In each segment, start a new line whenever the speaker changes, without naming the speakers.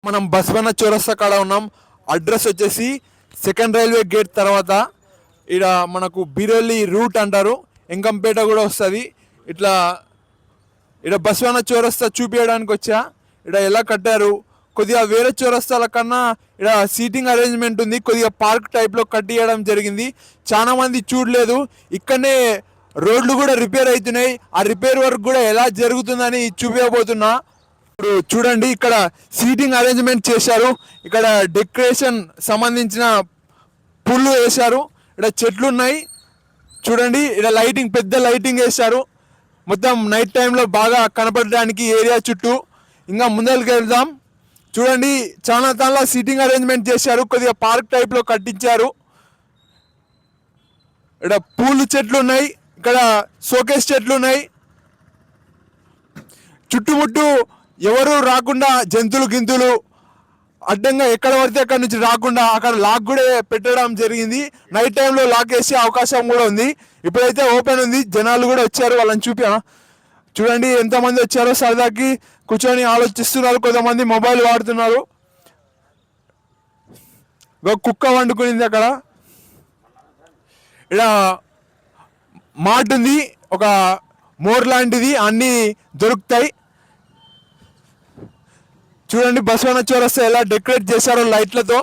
మనం బస్వన్న చౌరస్తా కాడ ఉన్నాం. అడ్రస్ వచ్చేసి సెకండ్ రైల్వే గేట్ తర్వాత ఇక్కడ మనకు బిరోలి రూట్ అంటారు, ఎంకంపేట కూడా వస్తుంది. ఇట్లా ఇక్కడ బస్వన్న చౌరస్తా చూపించడానికి వచ్చా. ఇక్కడ ఎలా కట్టారు, కొద్దిగా వేరే చౌరస్తాల కన్నా ఇక్కడ సీటింగ్ అరేంజ్మెంట్ ఉంది, కొద్దిగా పార్క్ టైప్లో కట్టియడం జరిగింది. చాలా మంది చూడలేదు. ఇక్కడనే రోడ్లు కూడా రిపేర్ అవుతున్నాయి. ఆ రిపేర్ వర్క్ కూడా ఎలా జరుగుతుందని చూపించబోతున్నా. ఇప్పుడు చూడండి, ఇక్కడ సీటింగ్ అరేంజ్మెంట్ చేశారు. ఇక్కడ డెకరేషన్ సంబంధించిన పుల్లు వేశారు. ఇక్కడ చెట్లు ఉన్నాయి చూడండి. ఇక్కడ లైటింగ్, పెద్ద లైటింగ్ వేశారు మొత్తం నైట్ టైంలో బాగా కనపడడానికి ఏరియా చుట్టూ. ఇంకా ముందరికి వెళ్దాం. చూడండి, చాలా సీటింగ్ అరేంజ్మెంట్ చేశారు, కొద్దిగా పార్క్ టైప్లో కట్టించారు. ఇక్కడ పూలు చెట్లు ఉన్నాయి, ఇక్కడ షోకేస్ చెట్లు ఉన్నాయి. చుట్టుముట్టు ఎవరు రాకుండా జంతువులు గింతులు అడ్డంగా ఎక్కడ పడితే అక్కడ నుంచి రాకుండా అక్కడ లాక్ కూడా పెట్టడం జరిగింది. నైట్ టైంలో లాక్ వేసే అవకాశం కూడా ఉంది. ఇప్పుడైతే ఓపెన్ ఉంది, జనాలు కూడా వచ్చారు, వాళ్ళని చూపా. చూడండి ఎంతమంది వచ్చారో, సరదాకి కూర్చొని ఆలోచిస్తున్నారు, కొంతమంది మొబైల్ వాడుతున్నారు. కుక్క వండుకునింది అక్కడ. ఇక్కడ మార్ట్ ఉంది, ఒక మోర్ లాంటిది, అన్నీ దొరుకుతాయి. చూడండి బస్వన్న చౌరస్తా ఎలా డెకరేట్ చేశారో లైట్లతో.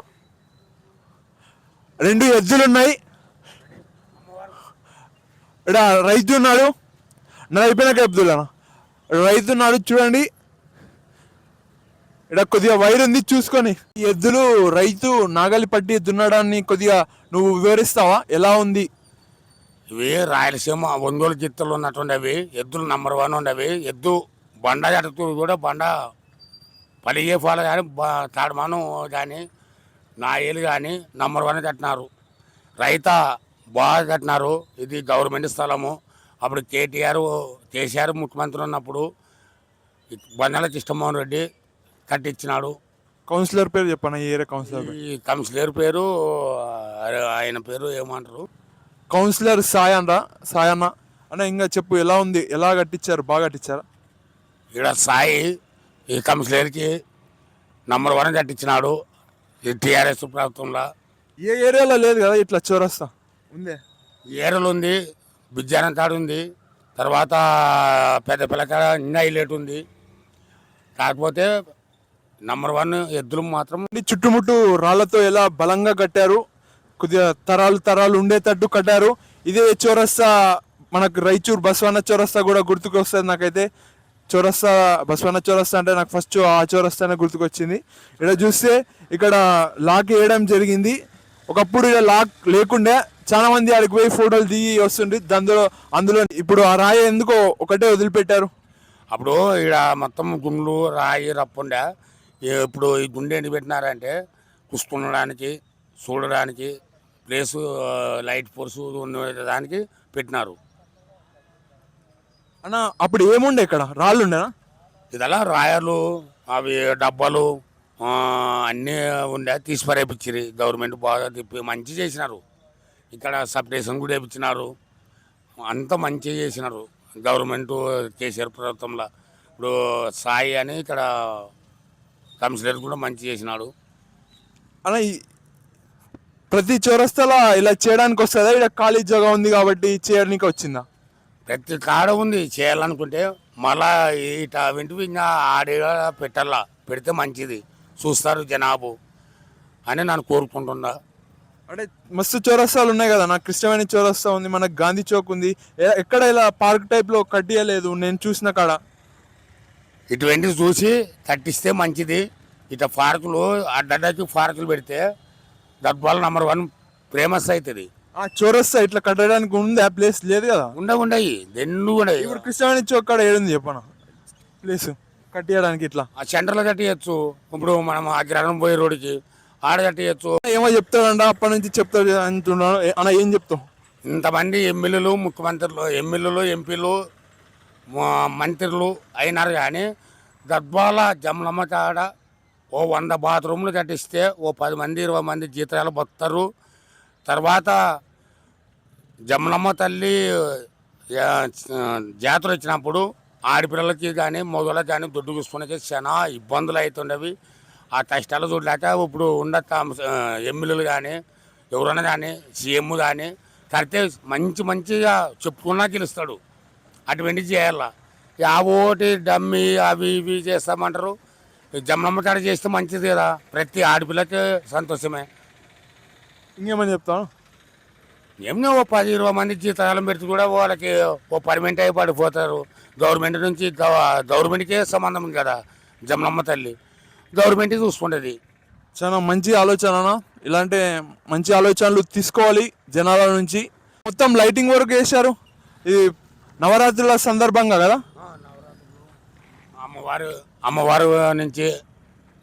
2 ఎద్దులు ఉన్నాయి. ఇక్కడ రైతు ఉన్నాడు, నా అయిపోయినాక ఎద్దులనా రైతు ఉన్నాడు. చూడండి ఇక్కడ కొద్దిగా వైర్ ఉంది, చూసుకొని. ఈ ఎద్దులు రైతు నాగలి పట్టి దున్నడాన్ని కొద్దిగా నువ్వు వివరిస్తావా, ఎలా ఉంది?
ఇవి రాయలసీమ ఒంగోలు జిత్తలు ఉన్నటువంటి అవి ఎద్దులు నంబర్ 1 ఉండవి. ఎద్దు బండ జరుగుతూ కూడా బండ పలిగే ఫాల కానీ తాడమాను కానీ నాయలు కానీ నంబర్ 1 కట్టినారు. రైత బాగా కట్టినారు. ఇది గవర్నమెంట్ స్థలము. అప్పుడు కేసీఆర్ ముఖ్యమంత్రి ఉన్నప్పుడు బండాల కృష్ణమోహన్ రెడ్డి కట్టించినాడు.
కౌన్సిలర్ పేరు చెప్పండి, ఏరే కౌన్సిలర్.
ఈ కౌన్సిలర్ పేరు ఆయన పేరు ఏమంటారు,
కౌన్సిలర్ సాయన్న అన్న. ఇంకా చెప్పు, ఎలా ఉంది, ఎలా కట్టించారు, బాగా కట్టించారా?
ఇక్కడ సాయి ఈ కౌన్సిలర్కి నంబర్ 1 కట్టించినాడు ఈ టీఆర్ఎస్ ప్రభుత్వంలో.
ఏ ఏరియాలో లేదు కదా ఇట్లా చౌరస్తా ఉందే?
ఏరలు ఉంది, బిజ్జానం తాడు ఉంది, తర్వాత పెద్ద పిల్లకాడ ఇంకా హైలైట్ ఉంది. కాకపోతే నంబర్ 1 ఎద్దులు మాత్రం.
చుట్టుముట్టు రాళ్లతో ఎలా బలంగా కట్టారు, కొద్దిగా తరాలు ఉండేటట్టు కట్టారు. ఇదే చౌరస్తా మనకు రాయచూర్ బస్వన్న చౌరస్తా కూడా గుర్తుకు వస్తుంది నాకైతే. చౌరస్తా బస్వన్న చౌరస్తా అంటే నాకు ఫస్ట్ ఆ చౌరస్తానే గుర్తుకొచ్చింది. ఇక్కడ చూస్తే ఇక్కడ లాక్ వేయడం జరిగింది. ఒకప్పుడు ఇక్కడ లాక్ లేకుండే, చాలా మంది ఆడికి పోయి ఫోటోలు దిగి వస్తుండే. అందులో ఇప్పుడు ఆ రాయి ఎందుకో ఒకటే వదిలిపెట్టారు.
అప్పుడు ఇక్కడ మొత్తం గుండ్లు రాయి రప్పుండే. ఇప్పుడు ఈ గుండె ఎందుకు పెట్టినారంటే కూర్చునడానికి, చూడడానికి ప్లేసు, లైట్ ఫోర్స్ దానికి పెట్టినారు.
అన్న అప్పుడు ఏముండే, ఇక్కడ రాళ్ళు ఉండేనా?
ఇదలా రాయలు, అవి డబ్బాలు అన్నీ ఉండే, తీసి పరేపించారు. గవర్నమెంట్ బాగా తిప్పి మంచి చేసినారు. ఇక్కడ సపరేషన్ కూడా వేయించినారు. అంత మంచిగా చేసినారు గవర్నమెంట్ కేసీఆర్ ప్రభుత్వంలో. ఇప్పుడు సాయి అని ఇక్కడ కౌన్సిలర్ కూడా మంచి చేసినాడు.
అన్న ప్రతి చౌరస్తాలో ఇలా చేయడానికి వస్తుందా, ఇక్కడ ఖాళీ జాగా ఉంది కాబట్టి చేయడానికి వచ్చిందా?
ప్రతి కాడ ఉంది చేయాలనుకుంటే. మళ్ళా ఇట వింటివి ఇంకా ఆడిగా పెట్టాలా, పెడితే మంచిది, చూస్తారు జనాభు అని నన్ను కోరుకుంటున్నా.
అంటే మస్తు చౌరస్తాలు ఉన్నాయి కదా, నాకు ఇష్టమైన చౌరస్తా ఉంది, మనకు గాంధీ చౌక్ ఉంది. ఎక్కడ ఇలా పార్క్ టైప్లో కట్టియలేదు నేను చూసిన కాడ.
ఇటువంటివి చూసి కట్టిస్తే మంచిది. ఇట పార్కులు అడ్డకి పార్కులు పెడితే దర్బాల్ నంబర్ 1 ఫేమస్ అవుతుంది.
ఆ చౌరస్తా ఇట్లా కట్టడానికి ఉంది, ఆ ప్లేస్ లేదు కదా?
ఉండయి దెన్ను ఉండయి.
ఇప్పుడు కృష్ణవాణి చౌక్ కాడ ఏడుంది చెప్పన ప్లేస్ కట్టియడానికి? ఇట్లా
ఆ సెంటర్లో కట్టియచ్చు. ఇప్పుడు మనం ఆ గ్రహణం పోయే రోడ్డుకి ఆడ కట్టియచ్చు.
ఏమో చెప్తాడంట, అప్పటి నుంచి చెప్తాడు అంటున్నాను అన్న. ఏం చెప్తావు?
ఇంతమంది ఎమ్మెల్యేలు, ముఖ్యమంత్రులు, ఎంపీలు, మంత్రులు అయినారు. కానీ గద్వాల జమలమ్మ కాడ ఓ 100 బాత్రూమ్లు కట్టిస్తే ఓ 10 మంది 20 మంది జీతాలు బతుకుతారు. తర్వాత జమలమ్మ తల్లి జాతర వచ్చినప్పుడు ఆడపిల్లలకి కానీ మగవాళ్ళకి కానీ దుడ్డు కూసుకునే చాలా ఇబ్బందులు అవుతుండవి. ఆ కష్టాలు చూడలేక ఇప్పుడు ఉన్న ఎమ్మెల్యేలు కానీ ఎవరన్నా కానీ సీఎం కానీ కడితే మంచిగా చెప్పుకున్నా గెలుస్తాడు. అటువంటివి చేయాల. ఆ ఓటి డమ్మి అవి ఇవి చేస్తామంటారు. జమ్మమ్మ తాడ చేస్తే మంచిది కదా, ప్రతి ఆడపిల్లకి సంతోషమే.
ఇంకేమని చెప్తాను?
ఏమన్నా ఓ 10-20 మంది జీతాలు పెడితే కూడా వాళ్ళకి ఓ పర్మనెంట్ అయి పడిపోతారు. గవర్నమెంట్ నుంచి గవర్నమెంట్కే సంబంధం ఉంది కదా, జమ్మమ్మ తల్లి గవర్నమెంట్ చూసుకుంటుంది.
చాలా మంచి ఆలోచన. ఇలాంటి మంచి ఆలోచనలు తీసుకోవాలి జనాల నుంచి. మొత్తం లైటింగ్ వర్క్ వేశారు. ఇది నవరాత్రుల సందర్భంగా కదా.
అమ్మవారు నుంచి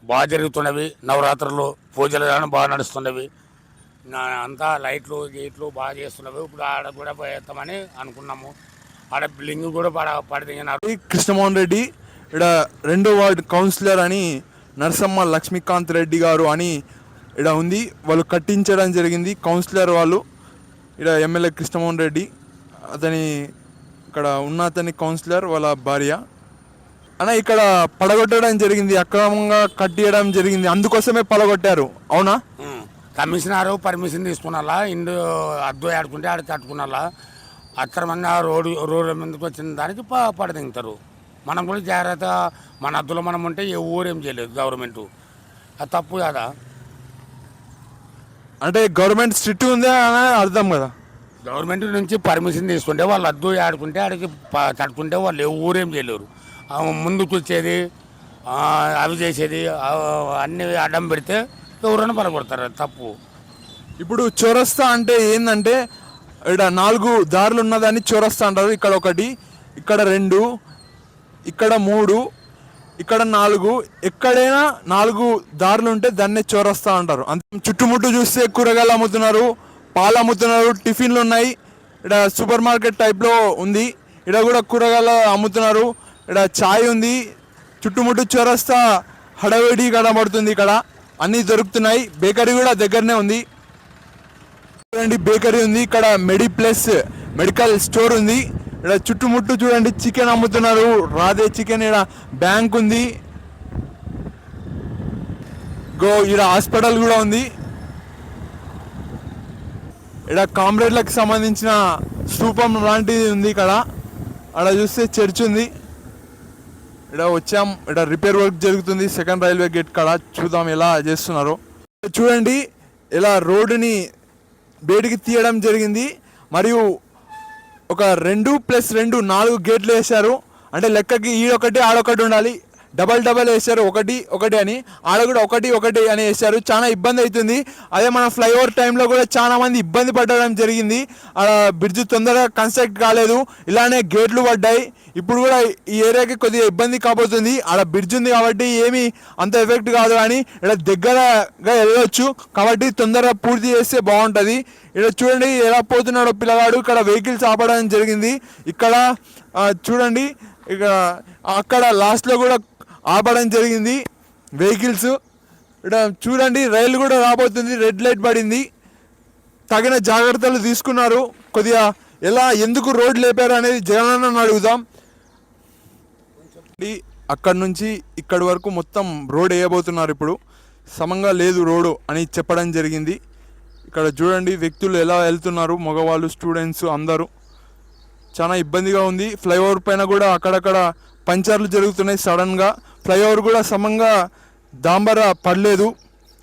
బాగా జరుగుతున్నవి. నవరాత్రులు పూజలు కానీ బాగా నడుస్తున్నవి. అంతా లైట్లు గేట్లు బాగా చేస్తున్నవి. ఇప్పుడు ఆడ కూడా పోయేస్తామని అనుకున్నాము. ఆడ బిల్డింగ్ కూడా పడిదిగినారు.
కృష్ణమోహన్ రెడ్డి ఇక్కడ 2వ వార్డు కౌన్సిలర్ అని నరసమ్మ లక్ష్మీకాంత్ రెడ్డి గారు అని ఇక్కడ ఉంది. వాళ్ళు కట్టించడం జరిగింది కౌన్సిలర్ వాళ్ళు. ఇక్కడ ఎమ్మెల్యే కృష్ణమోహన్ రెడ్డి అతని ఇక్కడ ఉన్న అతని కౌన్సిలర్ వాళ్ళ భార్య అన్న ఇక్కడ పడగొట్టడం జరిగింది, అక్రమంగా కట్టియడం జరిగింది. అందుకోసమే పడగొట్టారు అవునా?
కమిషనరు పర్మిషన్ తీసుకున్నాలా, ఇండు అద్దు ఆడుకుంటే ఆడ కట్టుకున్నాలా. అక్రమంగా రోడ్డు మీదకి వచ్చిన దానికి పడదింగుతారు. మనం కూడా జాగ్రత్త, మన అద్దులో మనం ఉంటే ఏ ఊరేం చేయలేదు గవర్నమెంట్. అది తప్పు కదా.
అంటే గవర్నమెంట్ స్ట్రిక్ట్ ఉందా అని అర్థం కదా.
గవర్నమెంట్ నుంచి పర్మిషన్ తీసుకుంటే వాళ్ళు అద్దు ఆడుకుంటే ఆడికి తట్టుకుంటే వాళ్ళు ఏ ఊరేం చేయలేరు. ముందుకు వచ్చేది అవి చేసేది అన్ని అడ్డం పెడితే ఎవరైనా పలకొడతారు. తప్పు.
ఇప్పుడు చౌరస్తా అంటే ఏంటంటే ఇక్కడ 4 దారులు ఉన్నదాన్ని చౌరస్తా అంటారు. ఇక్కడ 1, ఇక్కడ 2, ఇక్కడ 3, ఇక్కడ 4. ఎక్కడైనా 4 దారులు ఉంటే దాన్నే చౌరస్తా అంటారు. అంత చుట్టుముట్టు చూస్తే కూరగాయలు అమ్ముతున్నారు, పాలు అమ్ముతున్నారు, టిఫిన్లు ఉన్నాయి. ఇక్కడ సూపర్ మార్కెట్ టైప్లో ఉంది. ఇక్కడ కూడా కూరగాయలు అమ్ముతున్నారు. ఇక్కడ ఛాయ్ ఉంది. చుట్టుముట్టు చౌరస్తా హడావిడి కనబడుతుంది. ఇక్కడ అన్నీ దొరుకుతున్నాయి. బేకరీ కూడా దగ్గరనే ఉంది. చూడండి బేకరీ ఉంది. ఇక్కడ మెడికల్ స్టోర్ ఉంది. ఇక్కడ చుట్టుముట్టు చూడండి చికెన్ అమ్ముతున్నారు. రాధే చికెన్. ఇక్కడ బ్యాంక్ ఉంది. ఇక్కడ హాస్పిటల్ కూడా ఉంది. ఇక్కడ కామ్రేడ్లకు సంబంధించిన స్తూపం లాంటిది ఉంది. ఇక్కడ చూస్తే చర్చ్ ఉంది. ఇక్కడ వచ్చాం. ఇక్కడ రిపేర్ వర్క్ జరుగుతుంది 2nd రైల్వే గేట్ కాడ. చూద్దాం ఎలా చేస్తున్నారో. చూడండి ఇలా రోడ్డుని బయటికి తీయడం జరిగింది. మరియు ఒక 2+2 4 గేట్లు వేశారు. అంటే లెక్కకి ఈడొకటి ఆడొకటి ఉండాలి. డబల్ వేశారు. 1 అని. ఆడ కూడా 1 అని వేశారు. చాలా ఇబ్బంది అవుతుంది. అదే మన ఫ్లైఓవర్ టైంలో కూడా చాలా మంది ఇబ్బంది పడడం జరిగింది. బ్రిడ్జ్ తొందరగా కన్స్ట్రక్ట్ కాలేదు. ఇలానే గేట్లు పడ్డాయి. ఇప్పుడు కూడా ఈ ఏరియాకి కొద్దిగా ఇబ్బంది కాబోతుంది. ఆడ బ్రిడ్జ్ ఉంది కాబట్టి ఏమీ అంత ఎఫెక్ట్ కాదు. కానీ ఇక్కడ దగ్గరగా వెళ్ళవచ్చు కాబట్టి తొందరగా పూర్తి చేస్తే బాగుంటుంది. ఇక్కడ చూడండి ఎలా పోతున్నాడో పిల్లగాడు. ఇక్కడ వెహికల్స్ ఆపడం జరిగింది. ఇక్కడ చూడండి ఇక్కడ అక్కడ లాస్ట్లో కూడా ఆపడం జరిగింది వెహికల్స్. ఇక్కడ చూడండి రైలు కూడా రాబోతుంది. రెడ్ లైట్ పడింది. తగిన జాగ్రత్తలు తీసుకున్నారు. కొద్దిగా ఎందుకు రోడ్ లేపారు అనేది జగనన్నను అడుగుదాం. అక్కడ నుంచి ఇక్కడి వరకు మొత్తం రోడ్ వేయబోతున్నారు. ఇప్పుడు సమంగా లేదు రోడ్డు అని చెప్పడం జరిగింది. ఇక్కడ చూడండి వ్యక్తులు ఎలా వెళ్తున్నారు. మగవాళ్ళు, స్టూడెంట్స్ అందరూ. చాలా ఇబ్బందిగా ఉంది. ఫ్లైఓవర్ పైన కూడా అక్కడక్కడ పంచర్లు జరుగుతున్నాయి సడన్గా. ఫ్లైఓవర్ కూడా సమంగా డాంబర పడలేదు.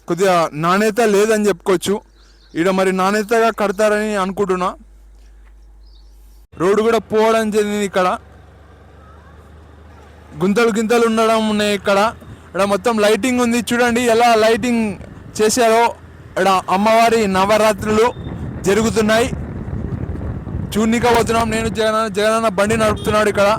కొద్దిగా నాణ్యత లేదని చెప్పుకోవచ్చు. ఈడ మరి నాణ్యతగా కడతారని అనుకుంటున్నా. రోడ్డు కూడా పోవడం జరిగింది. ఇక్కడ గుంతలు ఉండడం ఉన్నాయి. ఇక్కడ మొత్తం లైటింగ్ ఉంది. చూడండి ఎలా లైటింగ్ చేశారో. ఇక్కడ అమ్మవారి నవరాత్రులు జరుగుతున్నాయి. చూడనీక పోతున్నాం. నేను జగనన్న బండి నడుపుతున్నాడు ఇక్కడ.